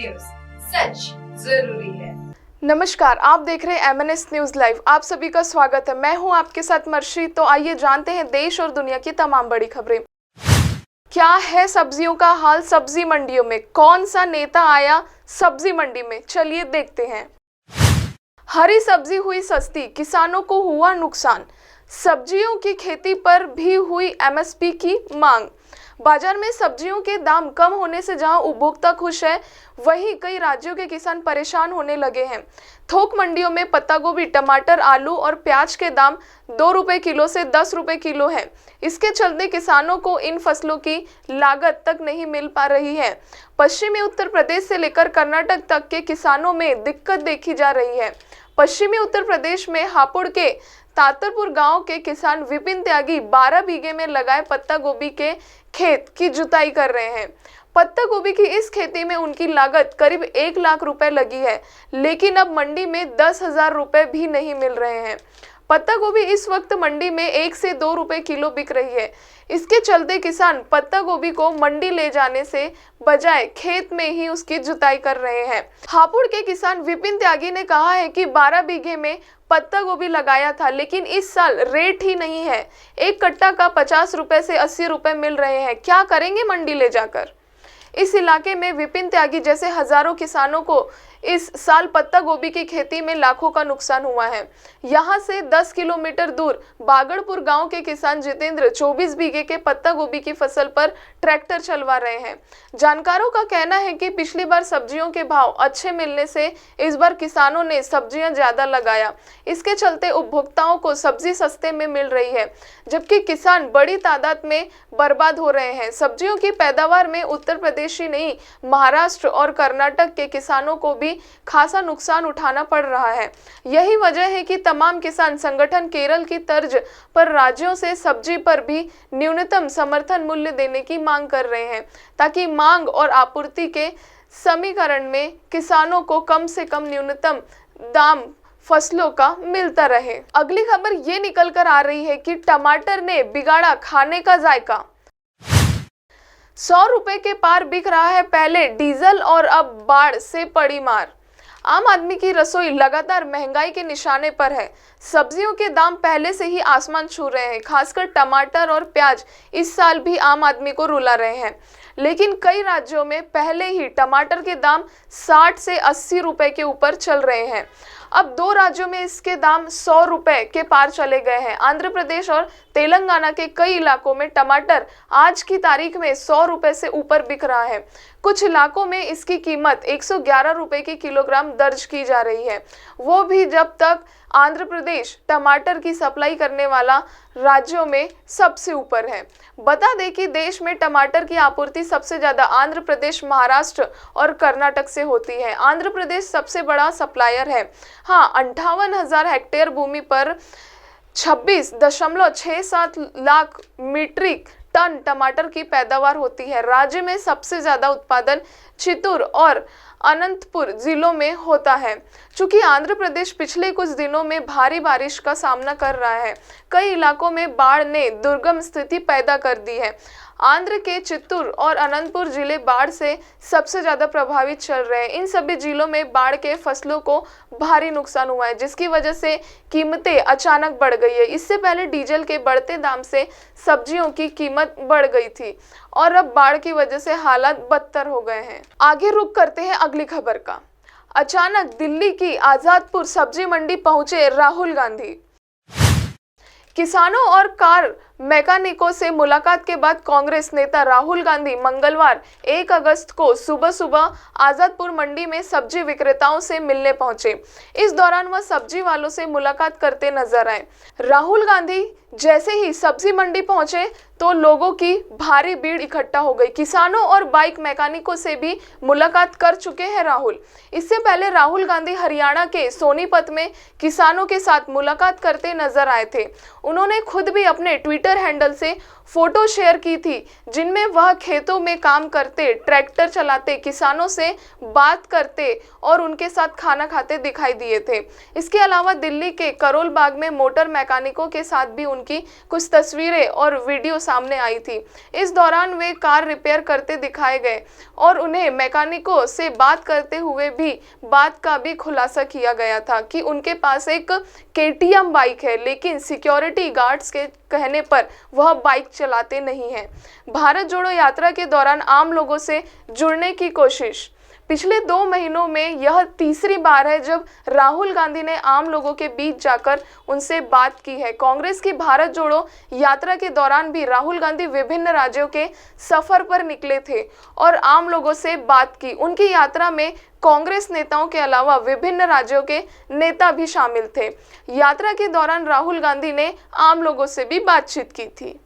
News, सच जरूरी है। नमस्कार, आप देख रहे हैं MNS न्यूज लाइव। आप सभी का स्वागत है। मैं हूं आपके साथ मर्शी। तो आइए जानते हैं देश और दुनिया की तमाम बड़ी खबरें। क्या है सब्जियों का हाल सब्जी मंडियों में? कौन सा नेता आया सब्जी मंडी में? चलिए देखते हैं। हरी सब्जी हुई सस्ती, किसानों को हुआ नुकसान। सब्जियों की खेती पर भी हुई MSP की मांग। बाजार में सब्जियों के दाम कम होने से जहां उपभोक्ता खुश है, वहीं कई राज्यों के किसान परेशान होने लगे हैं। थोक मंडियों में पत्ता गोभी, टमाटर, आलू और प्याज के दाम 2 रुपए किलो से 10 रुपए किलो है। इसके चलते किसानों को इन फसलों की लागत तक नहीं मिल पा रही है। पश्चिमी उत्तर प्रदेश से लेकर कर्नाटक तक के किसानों में दिक्कत देखी जा रही है। पश्चिमी उत्तर प्रदेश में हापुड़ के तातरपुर गांव के किसान विपिन त्यागी 12 बीघे में लगाए पत्ता गोभी के खेत की जुताई कर रहे हैं। पत्ता गोभी की इस खेती में उनकी लागत करीब 1 लाख रुपए लगी है, लेकिन अब मंडी में 10,000 रुपए भी नहीं मिल रहे हैं। पत्ता गोभी इस वक्त मंडी में 1 से 2 रुपए किलो बिक रही है। इसके चलते किसान पत्ता गोभी को मंडी ले जाने से बजाय खेत में ही उसकी जुताई कर रहे हैं। हापुड़ के किसान विपिन त्यागी ने कहा है कि 12 बीघे में पत्ता गोभी लगाया था, लेकिन इस साल रेट ही नहीं है। एक कट्टा का 50 रुपए से 80 रुपए मिल रहे हैं। क्या करेंगे मंडी ले जाकर? इस इलाके में विपिन त्यागी जैसे हजारों किसानों को इस साल पत्ता गोभी की खेती में लाखों का नुकसान हुआ है। यहां से 10 किलोमीटर दूर बागड़पुर गांव के किसान जितेंद्र 24 बीघे के पत्ता गोभी की फसल पर ट्रैक्टर चलवा रहे हैं। जानकारों का कहना है कि पिछली बार सब्जियों के भाव अच्छे मिलने से इस बार किसानों ने सब्जियां ज्यादा लगाया। इसके चलते उपभोक्ताओं को सब्जी सस्ते में मिल रही है, जबकि किसान बड़ी तादाद में बर्बाद हो रहे हैं। सब्जियों की पैदावार में उत्तर प्रदेश ही नहीं, महाराष्ट्र और कर्नाटक के किसानों को भी खासा नुकसान उठाना पड़ रहा है। यही वजह है कि तमाम किसान संगठन केरल की तर्ज पर राज्यों से सब्जी पर भी न्यूनतम समर्थन मूल्य देने की मांग कर रहे हैं, ताकि मांग और आपूर्ति के समीकरण में किसानों को कम से कम न्यूनतम दाम फसलों का मिलता रहे। अगली खबर ये निकल कर आ रही है कि टमाटर ने बिगाड़ा खाने का जायका। 100 रुपए के पार बिक रहा है पहले डीजल और अब बाढ़ से पड़ी मार। आम आदमी की रसोई लगातार महंगाई के निशाने पर है। सब्जियों के दाम पहले से ही आसमान छू रहे हैं। खासकर टमाटर और प्याज इस साल भी आम आदमी को रुला रहे हैं। लेकिन कई राज्यों में पहले ही टमाटर के दाम 60 से 80 रुपए के ऊपर चल रहे हैं। अब 2 राज्यों में इसके दाम 100 रुपए के पार चले गए हैं। आंध्र प्रदेश और तेलंगाना के कई इलाकों में टमाटर आज की तारीख में 100 रुपए से ऊपर बिक रहा है। कुछ इलाकों में इसकी कीमत 111 रुपए की किलोग्राम दर्ज की जा रही है, वो भी जब तक आंध्र प्रदेश टमाटर की सप्लाई करने वाला राज्यों में सबसे ऊपर है। बता दें कि देश में टमाटर की आपूर्ति सबसे ज्यादा आंध्र प्रदेश, महाराष्ट्र और कर्नाटक से होती है। आंध्र प्रदेश सबसे बड़ा सप्लायर है। हाँ, 58,000 हेक्टेयर भूमि पर 26.67 लाख मीट्रिक टन टमाटर की पैदावार होती है। राज्य में सबसे ज्यादा उत्पादन चित्तूर और अनंतपुर जिलों में होता है। चूंकि आंध्र प्रदेश पिछले कुछ दिनों में भारी बारिश का सामना कर रहा है, कई इलाकों में बाढ़ ने दुर्गम स्थिति पैदा कर दी है। आंध्र के चित्तूर और अनंतपुर जिले बाढ़ से सबसे ज्यादा प्रभावित चल रहे हैं। इन सभी जिलों में बाढ़ के फसलों को भारी नुकसान हुआ है, जिसकी वजह से कीमतें अचानक बढ़ गई है। इससे पहले डीजल के बढ़ते दाम से सब्जियों की कीमत बढ़ गई थी और अब बाढ़ की वजह से हालात बदतर हो गए हैं। आगे रुख करते हैं अगली खबर का। अचानक दिल्ली की आजादपुर सब्जी मंडी पहुंचे राहुल गांधी। किसानों और कार मैकेनिकों से मुलाकात के बाद कांग्रेस नेता राहुल गांधी मंगलवार 1 अगस्त को सुबह सुबह आजादपुर मंडी में सब्जी विक्रेताओं से मिलने पहुंचे। इस दौरान वह सब्जी वालों से मुलाकात करते नजर आए। राहुल गांधी जैसे ही सब्जी मंडी पहुंचे तो लोगों की भारी भीड़ इकट्ठा हो गई। किसानों और बाइक मैकेनिकों से भी मुलाकात कर चुके हैं राहुल। इससे पहले राहुल गांधी हरियाणा के सोनीपत में किसानों के साथ मुलाकात करते नजर आए थे। उन्होंने खुद भी अपने ट्विटर ट्विटर हैंडल से फोटो शेयर की थी जिनमें वह खेतों में काम करते, ट्रैक्टर चलाते, किसानों से बात करते और उनके साथ खाना खाते दिखाई दिए थे। इसके अलावा दिल्ली के करोल बाग में मोटर मैकेनिकों के साथ भी उनकी कुछ तस्वीरें और वीडियो सामने आई थी। इस दौरान वे कार रिपेयर करते दिखाए गए और उन्हें मैकेनिकों से बात करते हुए भी बात का भी खुलासा किया गया था कि उनके पास एक KTM बाइक है, लेकिन सिक्योरिटी गार्ड्स के कहने पर वह बाइक चलाते नहीं हैं। भारत जोड़ो यात्रा के दौरान आम लोगों से जुड़ने की कोशिश। पिछले 2 महीनों में यह तीसरी बार है जब राहुल गांधी ने आम लोगों के बीच जाकर उनसे बात की है। कांग्रेस की भारत जोड़ो यात्रा के दौरान भी राहुल गांधी विभिन्न राज्यों के सफर पर निकले थे और आम लोगों से बात की। उनकी यात्रा में कांग्रेस नेताओं के अलावा विभिन्न राज्यों के नेता भी शामिल थे। यात्रा के दौरान राहुल गांधी ने आम लोगों से भी बातचीत की थी।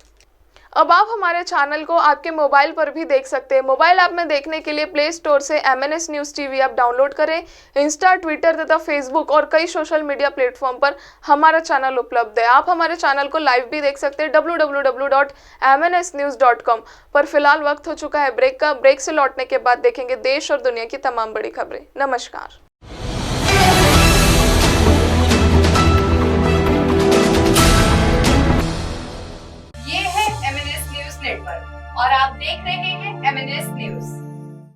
अब आप हमारे चैनल को आपके मोबाइल पर भी देख सकते हैं। मोबाइल ऐप में देखने के लिए प्ले स्टोर से MNS news TV app download करें। इंस्टा, ट्विटर तथा फेसबुक और कई सोशल मीडिया प्लेटफॉर्म पर हमारा चैनल उपलब्ध है। आप हमारे चैनल को लाइव भी देख सकते हैं www.mnsnews.com पर। फिलहाल वक्त हो चुका है ब्रेक का। ब्रेक से लौटने के बाद देखेंगे देश और दुनिया की तमाम बड़ी खबरें। नमस्कार। ये है MNS न्यूज नेटवर्क और आप देख रहे हैं MNS न्यूज।